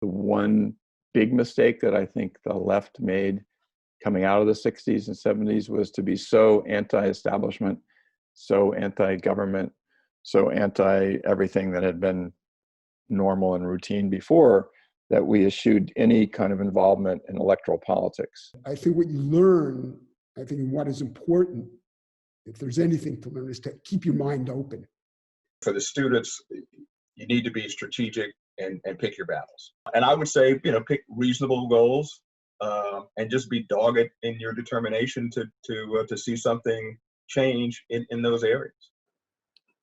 The one big mistake that I think the left made coming out of the 60s and 70s was to be so anti-establishment, so anti-government, so anti-everything that had been normal and routine before, that we eschewed any kind of involvement in electoral politics. I think what you learn, I think what is important, if there's anything to learn, is to keep your mind open. For the students, you need to be strategic and pick your battles. And I would say, pick reasonable goals and just be dogged in your determination to see something change in those areas.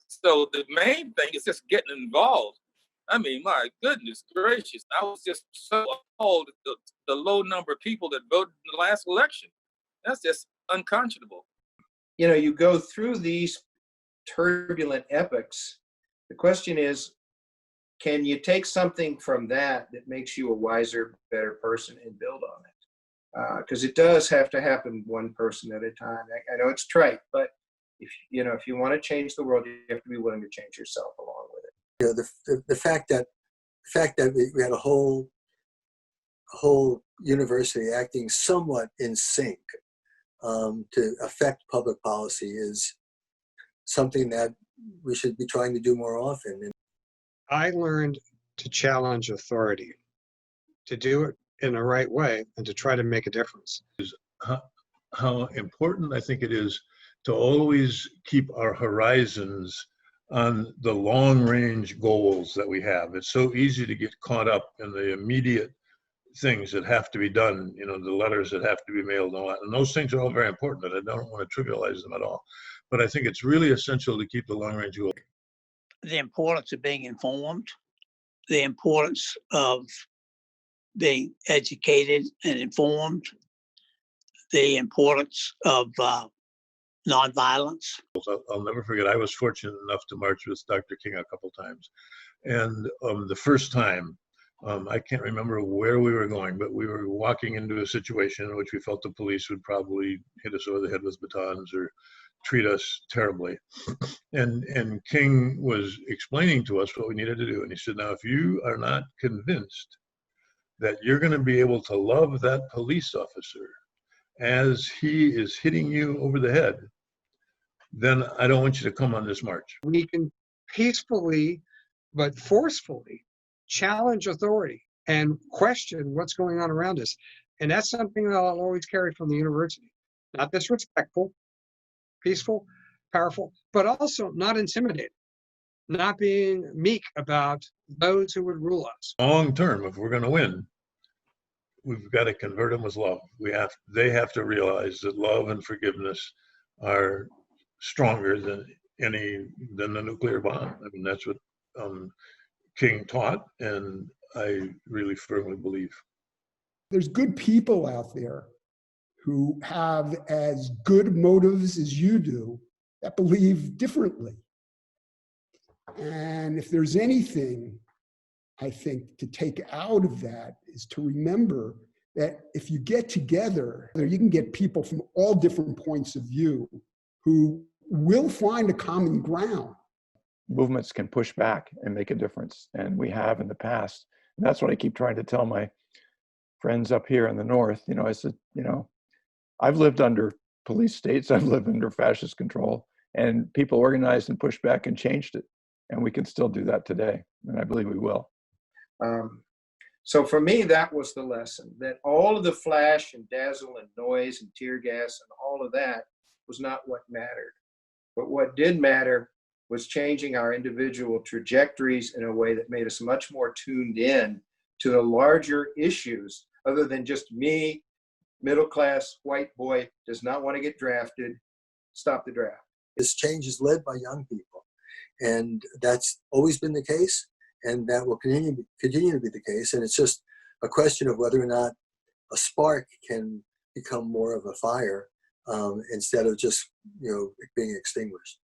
So the main thing is just getting involved. I mean, my goodness gracious, I was just so appalled at the low number of people that voted in the last election. That's just unconscionable. You go through these turbulent epochs. The question is, can you take something from that makes you a wiser, better person and build on it? Because it does have to happen one person at a time. I know it's trite, but if you want to change the world, you have to be willing to change yourself along with it. The fact that we had a whole university acting somewhat in sync to affect public policy is something that we should be trying to do more often. I learned to challenge authority, to do it in the right way, and to try to make a difference. How important I think it is to always keep our horizons on the long-range goals that we have. It's so easy to get caught up in the immediate things that have to be done, the letters that have to be mailed and all that. And those things are all very important, and I don't want to trivialize them at all. But I think it's really essential to keep the long-range goal. The importance of being informed, the importance of being educated and informed, the importance of nonviolence. I'll never forget, I was fortunate enough to march with Dr. King a couple times. And the first time, I can't remember where we were going, but we were walking into a situation in which we felt the police would probably hit us over the head with batons or treat us terribly. And King was explaining to us what we needed to do. And he said, now, if you are not convinced that you're going to be able to love that police officer as he is hitting you over the head, then I don't want you to come on this march. We can peacefully but forcefully challenge authority and question what's going on around us. And that's something that I'll always carry from the university. Not disrespectful, peaceful, powerful, but also not intimidating, not being meek about those who would rule us. Long term, if we're going to win, we've got to convert them with love. They have to realize that love and forgiveness are stronger than the nuclear bomb. I mean, that's what King taught, and I really firmly believe. There's good people out there who have as good motives as you do that believe differently. And if there's anything, I think, to take out of that is to remember that if you get together, you can get people from all different points of view who will find a common ground. Movements can push back and make a difference, and we have in the past. And that's what I keep trying to tell my friends up here in the North. I said, I've lived under police states, I've lived under fascist control, and people organized and pushed back and changed it. And we can still do that today, and I believe we will. So for me, that was the lesson, that all of the flash and dazzle and noise and tear gas and all of that was not what mattered. But what did matter was changing our individual trajectories in a way that made us much more tuned in to the larger issues, other than just me, middle-class white boy, does not want to get drafted, stop the draft. This change is led by young people, and that's always been the case, and that will continue to be the case. And it's just a question of whether or not a spark can become more of a fire instead of just being extinguished.